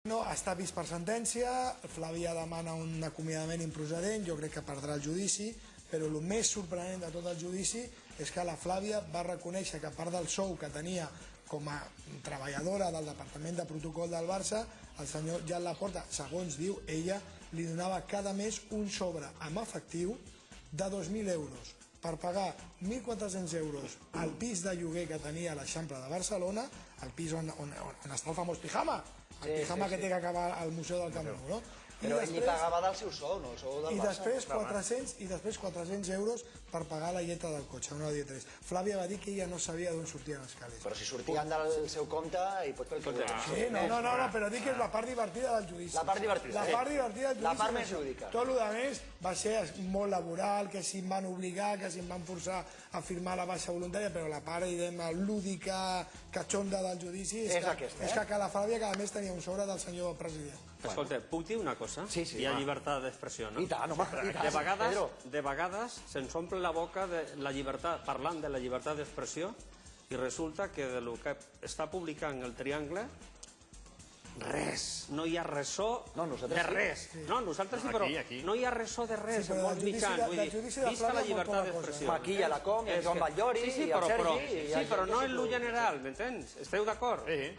No, està vist per sentència, Flàvia demana un acomiadament improcedent, jo crec que perdrà el judici, però el més sorprenent de tot el judici és que la Flàvia va reconèixer que a part del sou que tenia com a treballadora del Departament de Protocol del Barça, el senyor Jan Laporta, segons diu ella, li donava cada mes un sobre amb efectiu de 2.000 euros per pagar 1.400 euros al pis de lloguer que tenia a l'Eixample de Barcelona, el pis on està el famós pijama, el pijama que té que acabar al Museu del Camp Nou, no? Però ell li pagava del seu sou, no el sou del Barça. I després 400 euros per pagar la lletra del cotxe, una D3. Flàvia va dir que ella no sabia d'on sortien els calés. Però si sortien del seu compte i pot fer el que vulgui. Sí, no, però dic que és la part divertida del judici. La part divertida. La part divertida del judici. La part més lúdica. Tot el que més va ser molt laboral, que si em van obligar, que si em van forçar a firmar la baixa voluntària, però la part, diguem, lúdica, catxonda del judici és que la Flàvia cada mes tenia un sobre del senyor president. Escolta, puc dir una cosa? Sí, Hi ha llibertat d'expressió, no? I tant, home, i tant. De vegades se'ns omple la boca parlant de la llibertat d'expressió i resulta que del que està publicant el Triangle res, no hi ha ressò de res. No, nosaltres sí, però no hi ha ressò de res en molts mitjans. Vull dir, visca la llibertat d'expressió. Maquilla la Com, el Joan Batllori i el Sergi... Sí, però no en lo general, m'entens? Esteu d'acord? Sí.